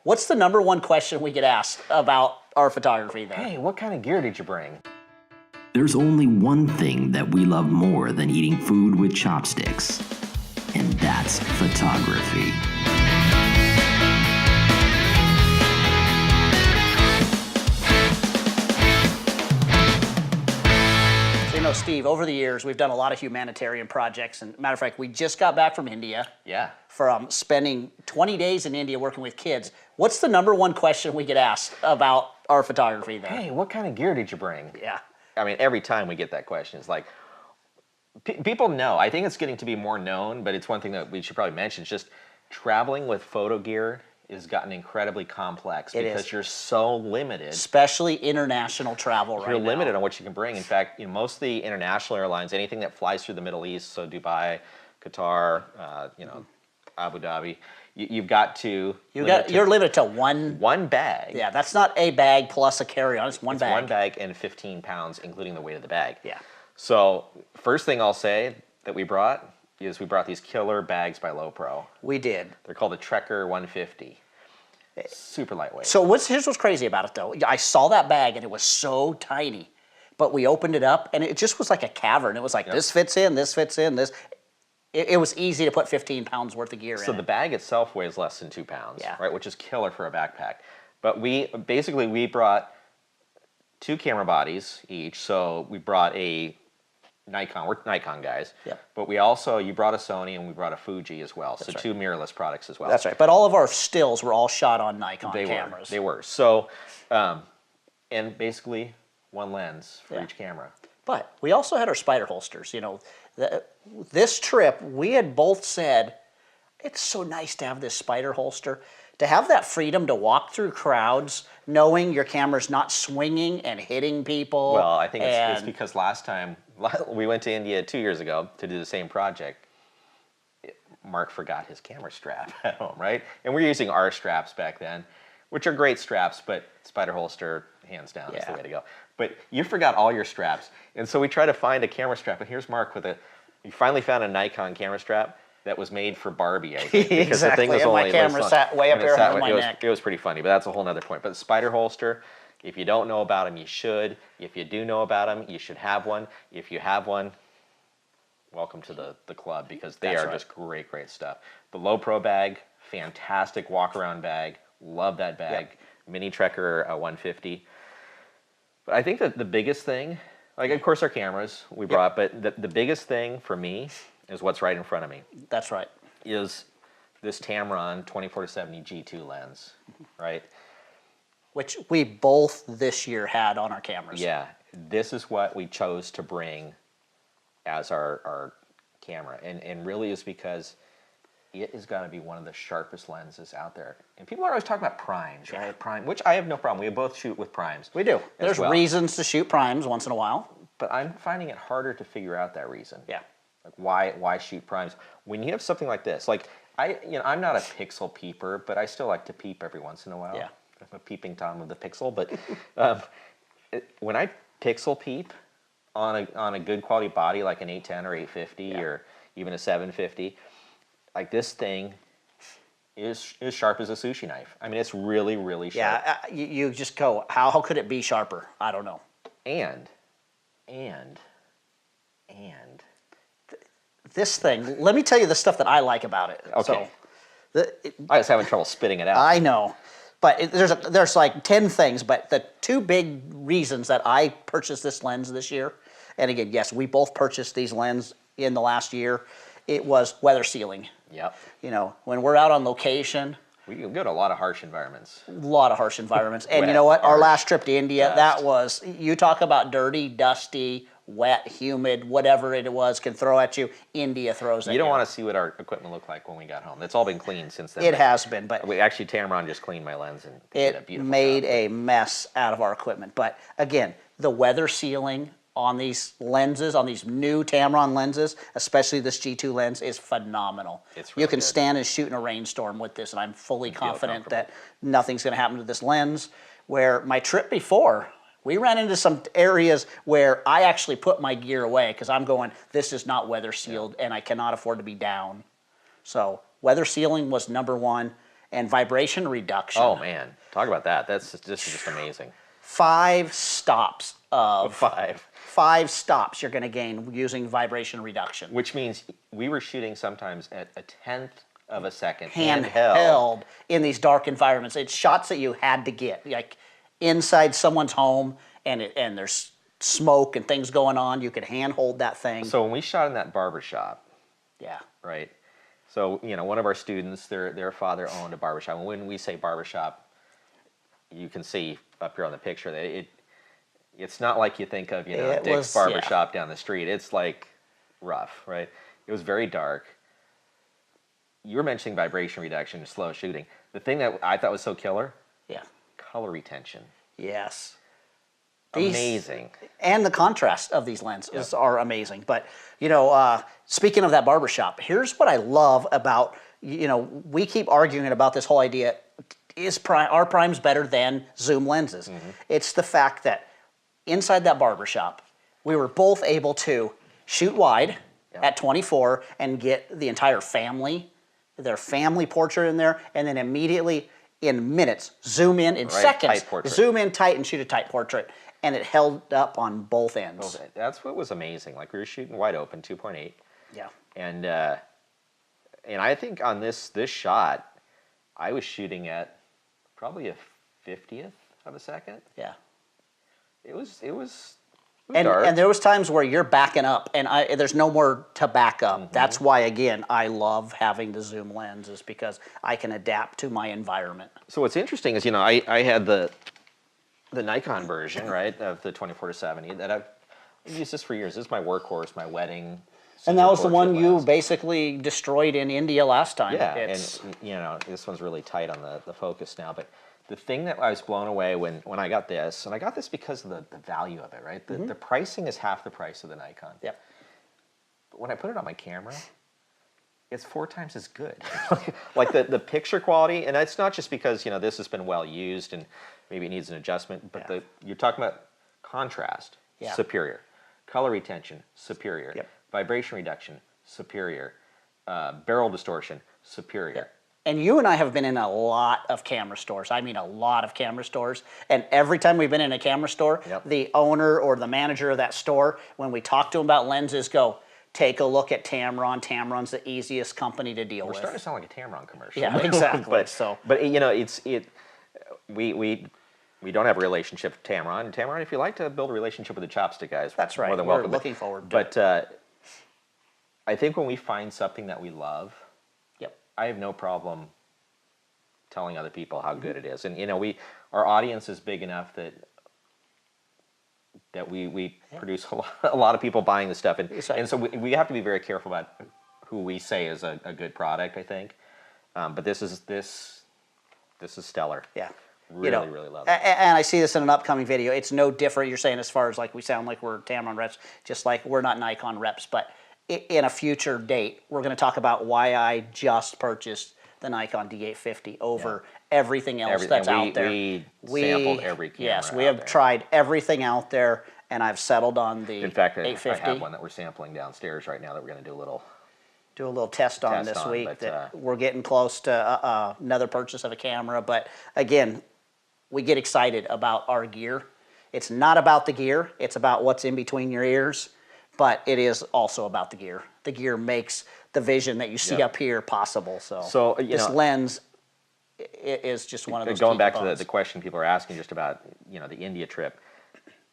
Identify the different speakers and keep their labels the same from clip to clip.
Speaker 1: What's the number one question we get asked about our photography there?
Speaker 2: Hey, what kind of gear did you bring?
Speaker 3: There's only one thing that we love more than eating food with chopsticks, and that's photography.
Speaker 1: So, you know, Steve, over the years, we've done a lot of humanitarian projects. And matter of fact, we just got back from India.
Speaker 2: Yeah.
Speaker 1: From spending 20 days in India working with kids. What's the number one question we get asked about our photography there?
Speaker 2: Hey, what kind of gear did you bring?
Speaker 1: Yeah.
Speaker 2: I mean, every time we get that question, it's like, people know. I think it's getting to be more known, but it's one thing that we should probably mention. It's just traveling with photo gear has gotten incredibly complex because you're so limited.
Speaker 1: Especially international travel right now.
Speaker 2: You're limited on what you can bring. In fact, you know, most of the international airlines, anything that flies through the Middle East, so Dubai, Qatar, you know, Abu Dhabi, you've got to...
Speaker 1: You're limited to one
Speaker 2: bag.
Speaker 1: Yeah, that's not a bag plus a carry-on. It's one bag.
Speaker 2: One bag and 15 pounds, including the weight of the bag.
Speaker 1: Yeah.
Speaker 2: So first thing I'll say that we brought is we brought these killer bags by Lowepro.
Speaker 1: We did.
Speaker 2: They're called the Trekker 150. Super lightweight.
Speaker 1: So here's what's crazy about it, though. I saw that bag, and it was so tiny. But we opened it up, and it just was like a cavern. It was like, this fits in, this fits in, this... It was easy to put 15 pounds worth of gear in.
Speaker 2: So the bag itself weighs less than 2 pounds, right? Which is killer for a backpack. But we brought 2 camera bodies each. So we brought a Nikon. We're Nikon guys.
Speaker 1: Yep.
Speaker 2: But you brought a Sony and we brought a Fuji as well. So 2 mirrorless products as well.
Speaker 1: That's right. But all of our stills were all shot on Nikon cameras.
Speaker 2: They were. So, and basically 1 lens for each camera.
Speaker 1: But we also had our spider holsters. You know, this trip, we had both said, it's so nice to have this spider holster. To have that freedom to walk through crowds, knowing your camera's not swinging and hitting people.
Speaker 2: Well, I think it's because last time, we went to India 2 years ago to do the same project. Mark forgot his camera strap at home, right? And we're using our straps back then, which are great straps, but spider holster, hands down, is the way to go. But you forgot all your straps. And so we tried to find a camera strap, and here's Mark with we finally found a Nikon camera strap that was made for Barbie, I think. Because
Speaker 1: exactly,
Speaker 2: the thing was
Speaker 1: and my camera sat way up here on my neck.
Speaker 2: It was pretty funny, but that's a whole other point. But the spider holster, if you don't know about them, you should. If you do know about them, you should have one. If you have one, welcome to the club, because they are just great, great stuff. The Lowepro bag, fantastic walk-around bag. Love that bag. Yep. Mini Trekker 150. But I think that the biggest thing, like of course our cameras we brought, but the biggest thing for me is what's right in front of me.
Speaker 1: That's right.
Speaker 2: Is this Tamron 24-70 G2 lens, right?
Speaker 1: Which we both this year had on our cameras.
Speaker 2: Yeah, this is what we chose to bring as our camera, and really is because it has got to be one of the sharpest lenses out there. And people are always talking about primes, right? Prime, which I have no problem. We both shoot with primes.
Speaker 1: We do. There's reasons to shoot primes once in a while.
Speaker 2: But I'm finding it harder to figure out that reason.
Speaker 1: Yeah.
Speaker 2: Like why shoot primes? When you have something like this, like I'm not a pixel peeper, but I still like to peep every once in a while.
Speaker 1: Yeah.
Speaker 2: I'm a peeping Tom with the pixel, but when I pixel peep on a good quality body like an 810 or 850 or even a 750, like this thing is as sharp as a sushi knife. I mean, it's really, really sharp.
Speaker 1: Yeah, you just go, how could it be sharper? I don't know.
Speaker 2: And
Speaker 1: this thing, let me tell you the stuff that I like about it.
Speaker 2: Okay.
Speaker 1: So,
Speaker 2: I was having trouble spitting it out.
Speaker 1: I know. But there's like 10 things, but the 2 big reasons that I purchased this lens this year, and again, yes, we both purchased these lenses in the last year, it was weather sealing.
Speaker 2: Yep.
Speaker 1: You know, when we're out on location.
Speaker 2: We can go to a lot of harsh environments.
Speaker 1: A lot of harsh environments. And you know what? Our last trip to India, that was, you talk about dirty, dusty, wet, humid, whatever it was can throw at you, India throws at you.
Speaker 2: You don't want to see what our equipment looked like when we got home. It's all been cleaned since then.
Speaker 1: It has been, but
Speaker 2: actually Tamron just cleaned my lens and
Speaker 1: it
Speaker 2: did a beautiful
Speaker 1: made
Speaker 2: job.
Speaker 1: a mess out of our equipment. But again, the weather sealing on these lenses, on these new Tamron lenses, especially this G2 lens, is phenomenal.
Speaker 2: It's really
Speaker 1: you can
Speaker 2: good.
Speaker 1: stand and shoot in a rainstorm with this, and I'm fully confident that nothing's going to happen to this lens. Where my trip before, we ran into some areas where I actually put my gear away because I'm going, this is not weather sealed, and I cannot afford to be down. So weather sealing was number one. and vibration reduction.
Speaker 2: Oh man, talk about that. This is just amazing.
Speaker 1: 5 stops of
Speaker 2: 5.
Speaker 1: 5 stops you're going to gain using vibration reduction.
Speaker 2: Which means we were shooting sometimes at a tenth of a second,
Speaker 1: Handheld in these dark environments. It's shots that you had to get, like inside someone's home, and there's smoke and things going on. You could handhold that thing.
Speaker 2: So when we shot in that barbershop,
Speaker 1: yeah,
Speaker 2: right? So one of our students, their father owned a barbershop. And when we say barbershop, you can see up here on the picture that it's not like you think of Dick's barbershop down the street. It's like rough, right? It was very dark. You were mentioning vibration reduction and slow shooting. The thing that I thought was so killer, color retention.
Speaker 1: Yes.
Speaker 2: Amazing.
Speaker 1: And the contrast of these lenses are amazing. But, speaking of that barbershop, here's what I love about, we keep arguing about this whole idea, are primes better than zoom lenses? Mm-hmm. It's the fact that inside that barbershop, we were both able to shoot wide at 24 and get the entire family, their family portrait in there, and then immediately in minutes, zoom in seconds, zoom in tight and shoot a tight portrait. And it held up on both ends.
Speaker 2: That's what was amazing. Like we were shooting wide open, 2.8.
Speaker 1: Yeah.
Speaker 2: And I think on this shot, I was shooting at probably a 50th of a second.
Speaker 1: Yeah.
Speaker 2: It was
Speaker 1: and,
Speaker 2: dark.
Speaker 1: And there was times where you're backing up, and there's no more to back up. Mm-hmm. That's why, again, I love having the zoom lenses, because I can adapt to my environment. So
Speaker 2: what's interesting is, I had the Nikon version, right, of the 24-70 that I've used this for years. This is my workhorse, my wedding.
Speaker 1: And that was the one you basically destroyed in India last time.
Speaker 2: Yeah, and this one's really tight on the focus now. But the thing that I was blown away when I got this, and I got this because of the value of it, right? The pricing is half the price of the Nikon.
Speaker 1: Yep.
Speaker 2: But when I put it on my camera, it's 4 times as good. Like the picture quality, and it's not just because this has been well used and maybe it needs an adjustment, but you're talking about contrast, superior, color retention, superior, vibration reduction, superior, barrel distortion, superior.
Speaker 1: Yep. And you and I have been in a lot of camera stores. I mean, a lot of camera stores. And every time we've been in a camera store, the owner or the manager of that store, when we talk to them about lenses, go, take a look at Tamron. Tamron's the easiest company to deal with.
Speaker 2: We're starting to sound like a Tamron commercial.
Speaker 1: Yeah, exactly.
Speaker 2: We don't have a relationship with Tamron. And Tamron, if you like to build a relationship with the chopstick guys,
Speaker 1: that's right.
Speaker 2: More than
Speaker 1: We're
Speaker 2: welcome.
Speaker 1: Looking forward to it.
Speaker 2: But I think when we find something that we love, I have no problem telling other people how good it is. And our audience is big enough that we produce a lot of people buying the stuff, and so we have to be very careful about who we say is a good product, I think. But this is stellar.
Speaker 1: Yeah.
Speaker 2: Really, really love it.
Speaker 1: And I see this in an upcoming video. It's no different. You're saying as far as like we sound like we're Tamron reps, just like we're not Nikon reps. But in a future date, we're going to talk about why I just purchased the Nikon D850 over everything else that's out there.
Speaker 2: We sampled every camera.
Speaker 1: Yes, we have tried everything out there, and I've settled on the 850.
Speaker 2: In fact, I have one that we're sampling downstairs right now that we're going to do a little
Speaker 1: test on this week. That we're getting close to another purchase of a camera. But again, we get excited about our gear. It's not about the gear. It's about what's in between your ears. But it is also about the gear. The gear makes the vision that you see up here possible. So this lens is just one of those.
Speaker 2: Going back to the question people are asking just about the India trip,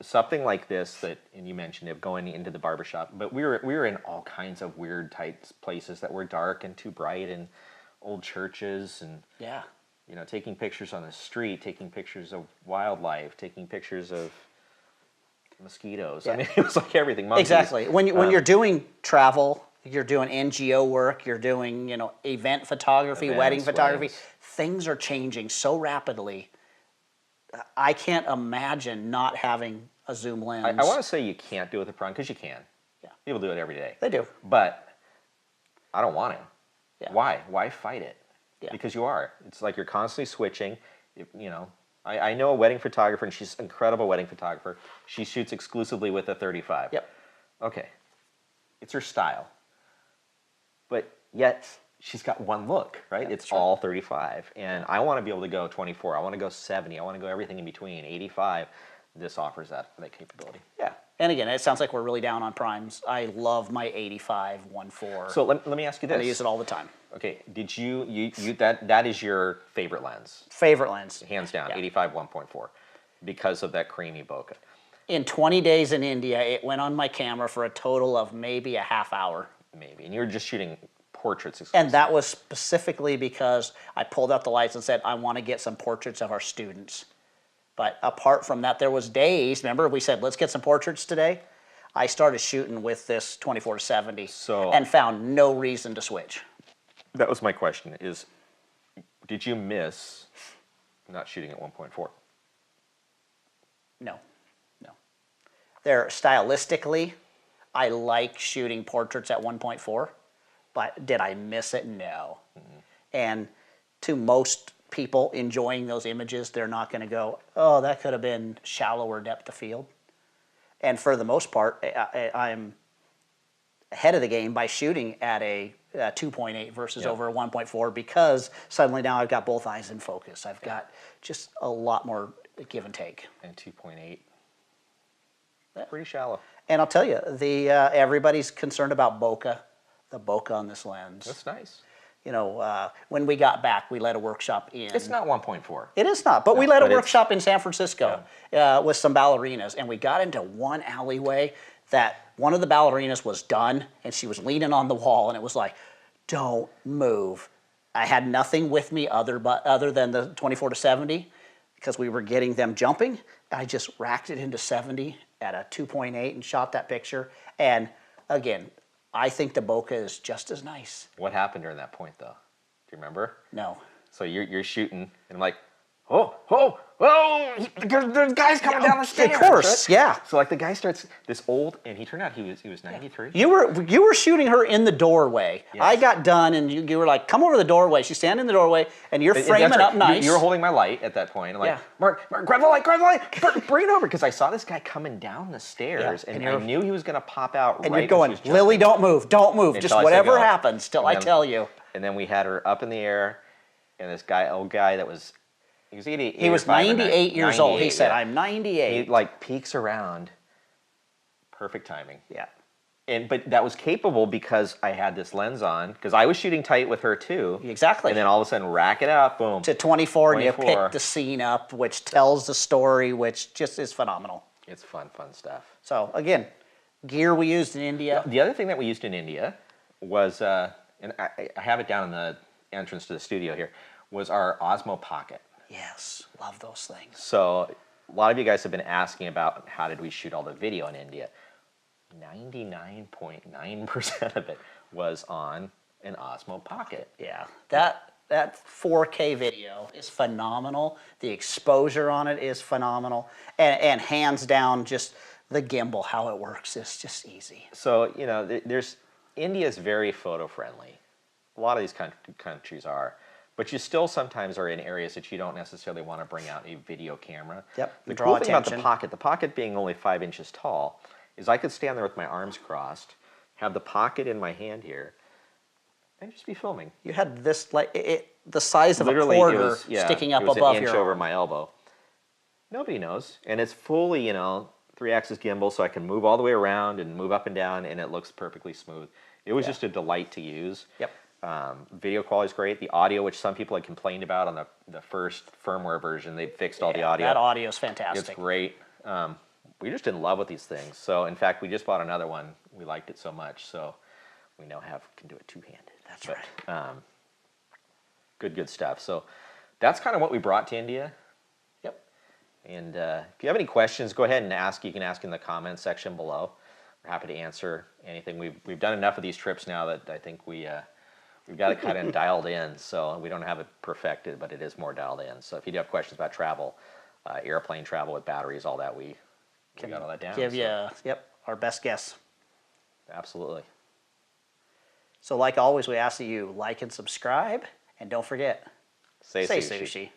Speaker 2: something like this and you mentioned it going into the barbershop, but we were in all kinds of weird tight places that were dark and too bright, and old churches, and taking pictures on the street, taking pictures of wildlife, taking pictures of mosquitoes. Yeah. I mean, it was like everything. Monkeys.
Speaker 1: Exactly. When you're doing travel, you're doing NGO work, you're doing event photography, wedding photography. Things are changing so rapidly. I can't imagine not having a zoom lens.
Speaker 2: I want to say you can't do it with a prime, because you can.
Speaker 1: Yeah.
Speaker 2: People do it every day.
Speaker 1: They do.
Speaker 2: But I don't want to.
Speaker 1: Yeah.
Speaker 2: Why? Why fight it?
Speaker 1: Yeah.
Speaker 2: Because you are. It's like you're constantly switching. I know a wedding photographer, and she's an incredible wedding photographer. She shoots exclusively with a 35.
Speaker 1: Yep.
Speaker 2: Okay. It's her style. But yet, she's got one look, right? It's all 35. And I want to be able to go 24. I want to go 70. I want to go everything in between, 85. This offers that capability.
Speaker 1: Yeah. And again, it sounds like we're really down on primes. I love my 85 1.4.
Speaker 2: So let me ask you this.
Speaker 1: I use it all the time.
Speaker 2: Okay, did you that is your favorite lens?
Speaker 1: Favorite lens.
Speaker 2: Hands down,
Speaker 1: Yeah.
Speaker 2: 85 1.4 because of that creamy bokeh.
Speaker 1: In 20 days in India, it went on my camera for a total of maybe a half hour.
Speaker 2: Maybe. And you were just shooting portraits.
Speaker 1: And that was specifically because I pulled out the lights and said, I want to get some portraits of our students. But apart from that, there was days, remember we said, let's get some portraits today? I started shooting with this 24-70 and found no reason to switch.
Speaker 2: That was my question, is did you miss not shooting at 1.4?
Speaker 1: No. There, stylistically, I like shooting portraits at 1.4, but did I miss it? No. And to most people enjoying those images, they're not going to go, oh, that could have been shallower depth of field. And for the most part, I'm ahead of the game by shooting at a 2.8 versus over a 1.4 because suddenly now I've got both eyes in focus. I've got just a lot more give and take.
Speaker 2: And 2.8, pretty shallow.
Speaker 1: And I'll tell you, everybody's concerned about bokeh, the bokeh on this lens.
Speaker 2: That's nice.
Speaker 1: You know, when we got back, we led a workshop in.
Speaker 2: It's not 1.4.
Speaker 1: It is not, but we led a workshop in San Francisco with some ballerinas, and we got into one alleyway that one of the ballerinas was done, and she was leaning on the wall, and it was like, don't move. I had nothing with me other than the 24-70 because we were getting them jumping. I just racked it into 70 at a 2.8 and shot that picture. And again, I think the bokeh is just as nice.
Speaker 2: What happened during that point, though? Do you remember?
Speaker 1: No.
Speaker 2: So you're shooting, and I'm like, oh, the guy's coming down the stairs.
Speaker 1: Of course,
Speaker 2: right?
Speaker 1: yeah.
Speaker 2: So like the guy starts this old, and he turned out he was 93.
Speaker 1: You were shooting her in the doorway.
Speaker 2: Yes.
Speaker 1: I got done, and you were like, "Come over the doorway." She's standing in the doorway, and you're framing up nice.
Speaker 2: You were holding my light at that point. I'm like, Mark, grab the light, bring it over, because I saw this guy coming down the stairs, and I knew he was going to pop out.
Speaker 1: And
Speaker 2: right
Speaker 1: you're going, Lily, don't move, just whatever happens till I tell you.
Speaker 2: And then we had her up in the air, and this old guy that was.
Speaker 1: He was 98 years old. He said, I'm 98.
Speaker 2: He like peeks around. Perfect timing.
Speaker 1: Yeah.
Speaker 2: But that was capable because I had this lens on, because I was shooting tight with her too.
Speaker 1: Exactly.
Speaker 2: And then all of a sudden, rack it up, boom.
Speaker 1: To 24, and you pick the scene up, which tells the story, which just is phenomenal.
Speaker 2: It's fun stuff.
Speaker 1: So again, gear we used in India.
Speaker 2: The other thing that we used in India was, and I have it down in the entrance to the studio here, was our Osmo Pocket.
Speaker 1: Yes, love those things.
Speaker 2: So a lot of you guys have been asking about how did we shoot all the video in India. 99.9% of it was on an Osmo Pocket.
Speaker 1: Yeah, that 4K video is phenomenal. The exposure on it is phenomenal. And hands down, just the gimbal, how it works is just easy.
Speaker 2: So, you know, India is very photo friendly. A lot of these countries are. But you still sometimes are in areas that you don't necessarily want to bring out a video camera.
Speaker 1: Yep.
Speaker 2: The cool thing about the pocket being only 5 inches tall, is I could stand there with my arms crossed, have the pocket in my hand here, and just be filming.
Speaker 1: You had this like the size of
Speaker 2: Literally,
Speaker 1: a quarter sticking up above
Speaker 2: an inch
Speaker 1: your
Speaker 2: over
Speaker 1: arm.
Speaker 2: my elbow. Nobody knows, and it's fully 3-axis gimbal, so I can move all the way around and move up and down, and it looks perfectly smooth. It was just a delight to use.
Speaker 1: Yep.
Speaker 2: Video quality is great. The audio, which some people had complained about on the first firmware version, they fixed all the audio.
Speaker 1: That audio is fantastic.
Speaker 2: It's great. We're just in love with these things. So, in fact, we just bought another one. We liked it so much, so we now can do it two-handed.
Speaker 1: That's right.
Speaker 2: Good stuff. So, that's kind of what we brought to India.
Speaker 1: Yep.
Speaker 2: And if you have any questions, go ahead and ask. You can ask in the comments section below. We're happy to answer anything. We've done enough of these trips now that I think we've got it kind of dialed in. So we don't have it perfected, but it is more dialed in. So if you do have questions about travel, airplane travel with batteries, all that, we got all that down.
Speaker 1: Give you our best guess.
Speaker 2: Absolutely.
Speaker 1: So like always, we ask that you like and subscribe, and don't forget,
Speaker 2: Say
Speaker 1: say
Speaker 2: sushi.
Speaker 1: sushi.